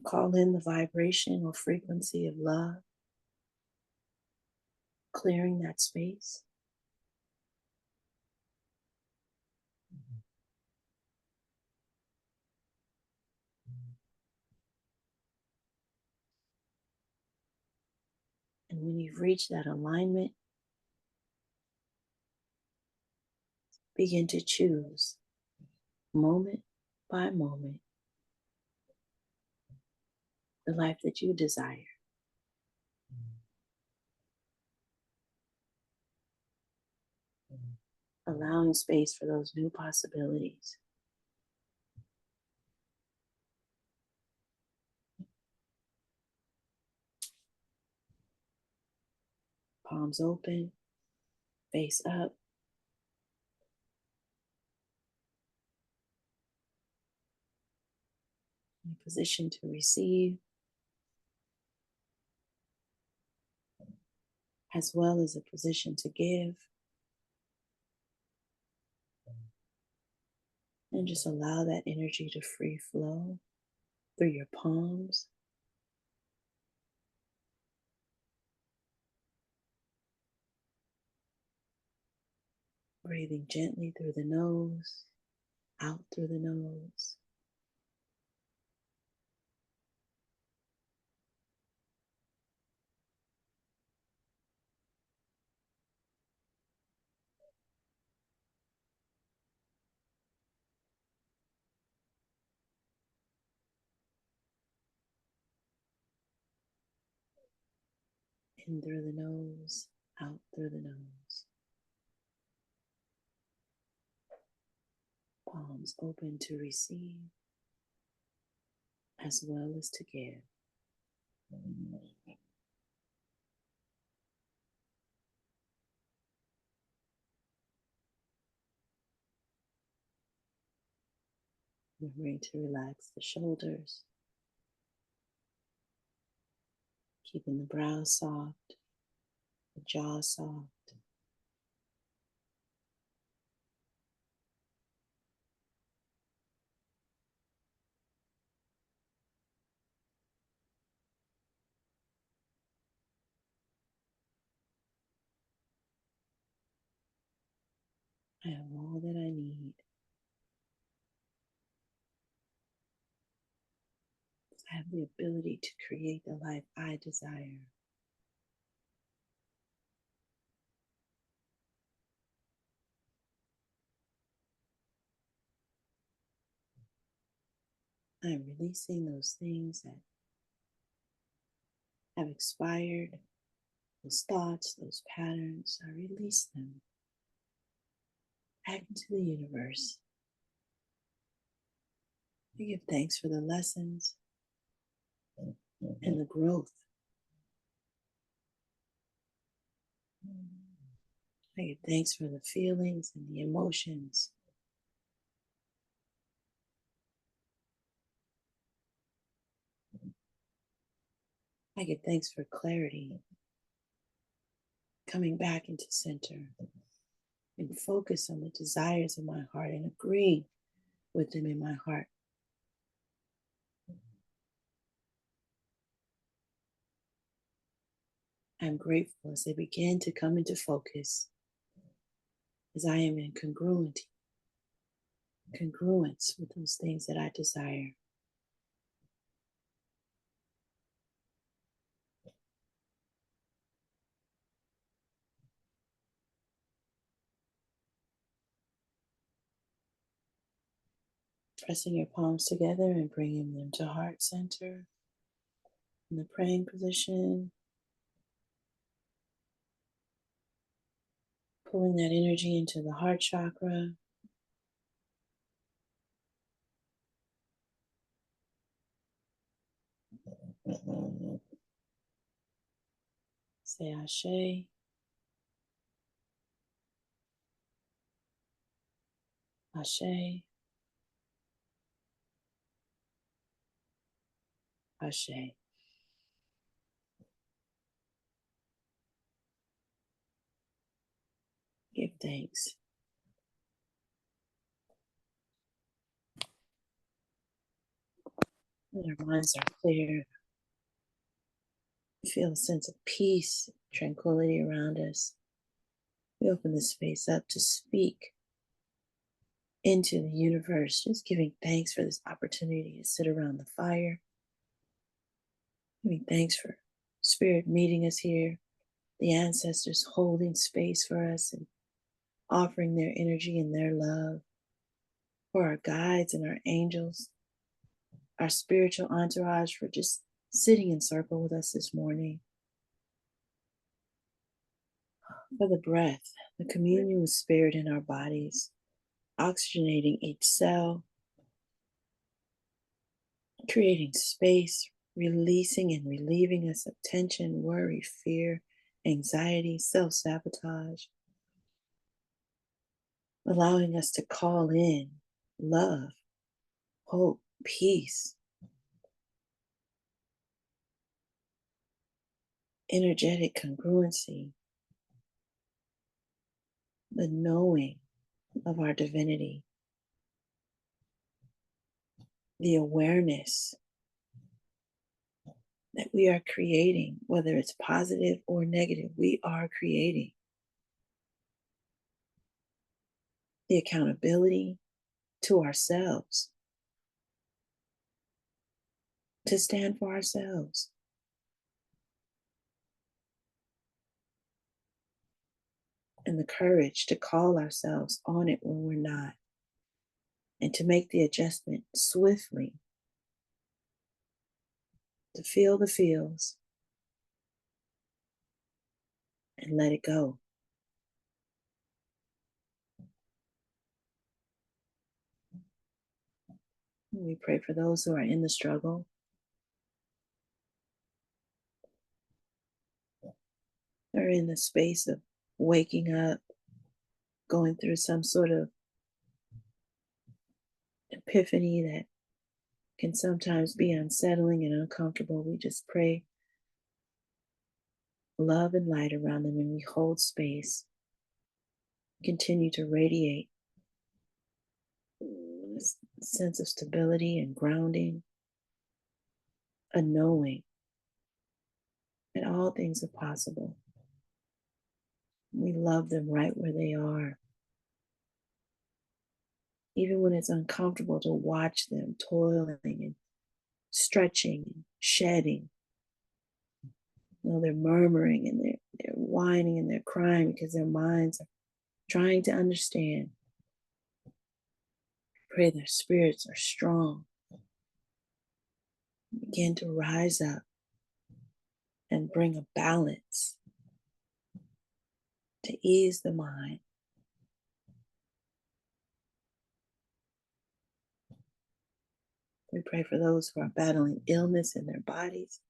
Call in the vibration or frequency of love, clearing that space. And when you've reached that alignment, begin to choose moment by moment the life that you desire. Allowing space for those new possibilities. Palms open, face up. In a position to receive, as well as a position to give. And just allow that energy to free flow through your palms. Breathing gently through the nose, out through the nose. In through the nose, out through the nose. Palms open to receive as well as to give. Remembering to relax the shoulders, keeping the brows soft, the jaw soft. I have all that I need. I have the ability to create the life I desire. I am releasing those things that have expired, those thoughts, those patterns. I release them back into the universe. I give thanks for the lessons and the growth. I give thanks for the feelings and the emotions. I give thanks for clarity, coming back into center and focus on the desires of my heart and agreeing with them in my heart. I'm grateful as they begin to come into focus, as I am in congruence with those things that I desire. Pressing your palms together and bringing them to heart center in the praying position. Pulling that energy into the heart chakra. Say Ashe. Ashe. Ashe. Give thanks. When our minds are clear, we feel a sense of peace, tranquility around us. We open the space up to speak into the universe, just giving thanks for this opportunity to sit around the fire. Giving thanks for Spirit meeting us here, the ancestors holding space for us and offering their energy and their love, for our guides and our angels, our spiritual entourage for just sitting in circle with us this morning, for the breath, the communion with Spirit in our bodies, oxygenating each cell, creating space, releasing and relieving us of tension, worry, fear, anxiety, self-sabotage, allowing us to call in love, hope, peace, energetic congruency, the knowing of our divinity, the awareness that we are creating, whether it's positive or negative, we are creating. the accountability to ourselves, to stand for ourselves. And the courage to call ourselves on it when we're not, and to make the adjustment swiftly, to feel the feels and let it go. We pray for those who are in the struggle. They're in the space of waking up, going through some sort of epiphany that can sometimes be unsettling and uncomfortable. We just pray love and light around them, and we hold space, continue to radiate this sense of stability and grounding, a knowing that all things are possible. We love them right where they are. Even when it's uncomfortable to watch them toiling and stretching and shedding. You know, they're murmuring and they're whining and they're crying because their minds are trying to understand. Pray their spirits are strong. Begin to rise up and bring a balance to ease the mind. We pray for those who are battling illness in their bodies.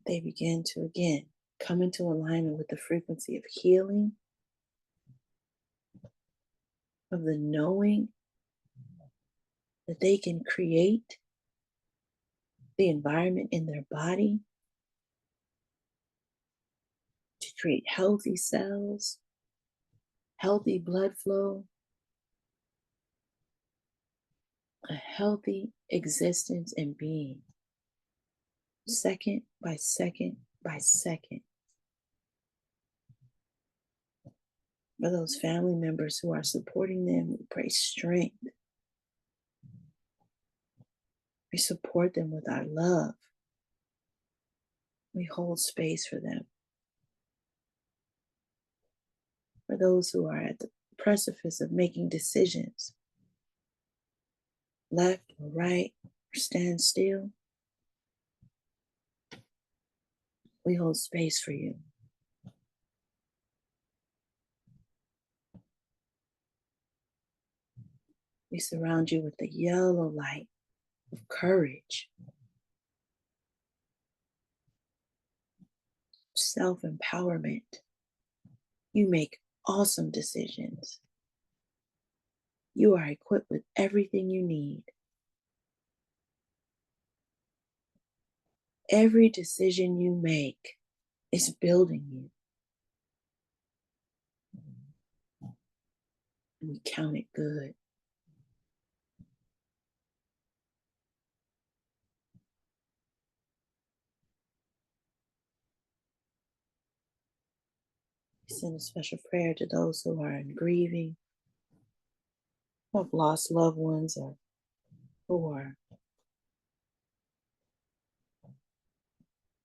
They begin to, again, come into alignment with the frequency of healing, of the knowing that they can create the environment in their body to create healthy cells, healthy blood flow, a healthy existence and being, second by second by second. For those family members who are supporting them, we pray strength. We support them with our love. We hold space for them. For those who are at the precipice of making decisions, left or right, or stand still, we hold space for you. We surround you with the yellow light of courage, self-empowerment. You make awesome decisions. You are equipped with everything you need. Every decision you make is building you. And we count it good. We send a special prayer to those who are in grieving, who have lost loved ones, or who are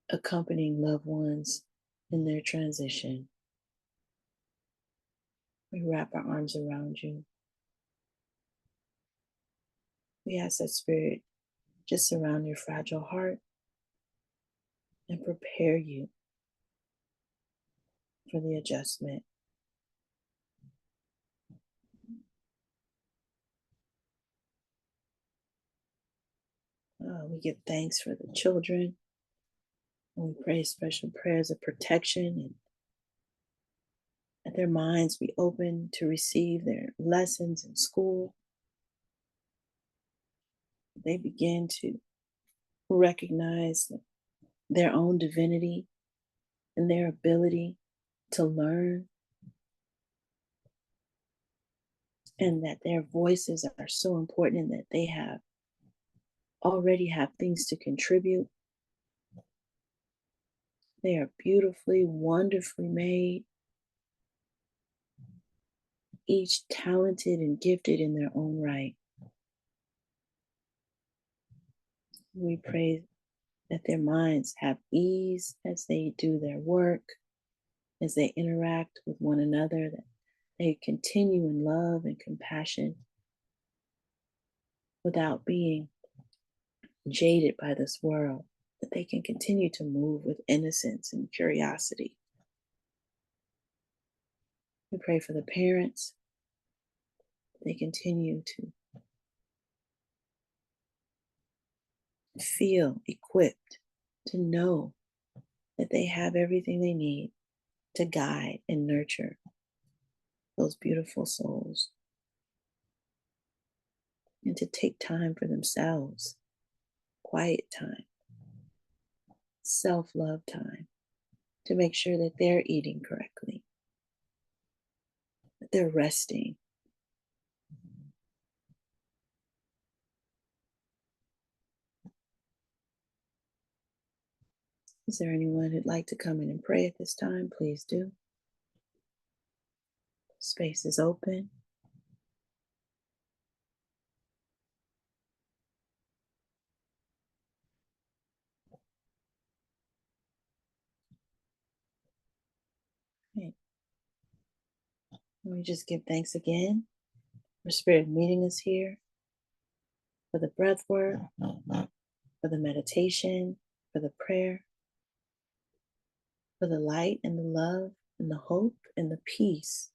accompanying loved ones in their transition. We wrap our arms around you. We ask that Spirit just surround your fragile heart and prepare you for the adjustment. We give thanks for the children. And we pray special prayers of protection, and that their minds be open to receive their lessons in school. They begin to recognize their own divinity and their ability to learn, and that their voices are so important and that they already have things to contribute. They are beautifully, wonderfully made. each talented and gifted in their own right. We pray that their minds have ease as they do their work, as they interact with one another, that they continue in love and compassion without being jaded by this world, that they can continue to move with innocence and curiosity. We pray for the parents. They continue to feel equipped, to know that they have everything they need to guide and nurture those beautiful souls, and to take time for themselves, quiet time, self-love time, to make sure that they're eating correctly, that they're resting. Is there anyone who'd like to come in and pray at this time? Please do. Space is open. Okay. Let me just give thanks again for Spirit meeting us here, for the breath work, for the meditation, for the prayer, for the light and the love and the hope and the peace,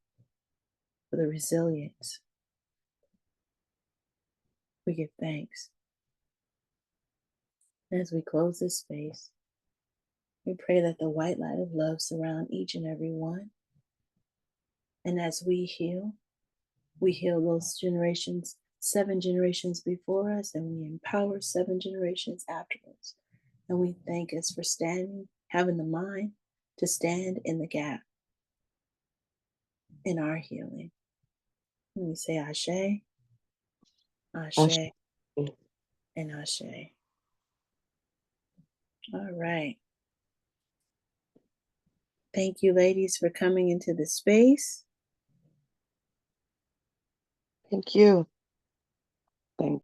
for the resilience. We give thanks. As we close this space, we pray that the white light of love surround each and every one. And as we heal those generations, 7 generations before us, and we empower 7 generations afterwards. And we thank us for standing, having the mind to stand in the gap in our healing. And we say Ashe, Ashe, and Ashe. All right. Thank you, ladies, for coming into the space. Thank you.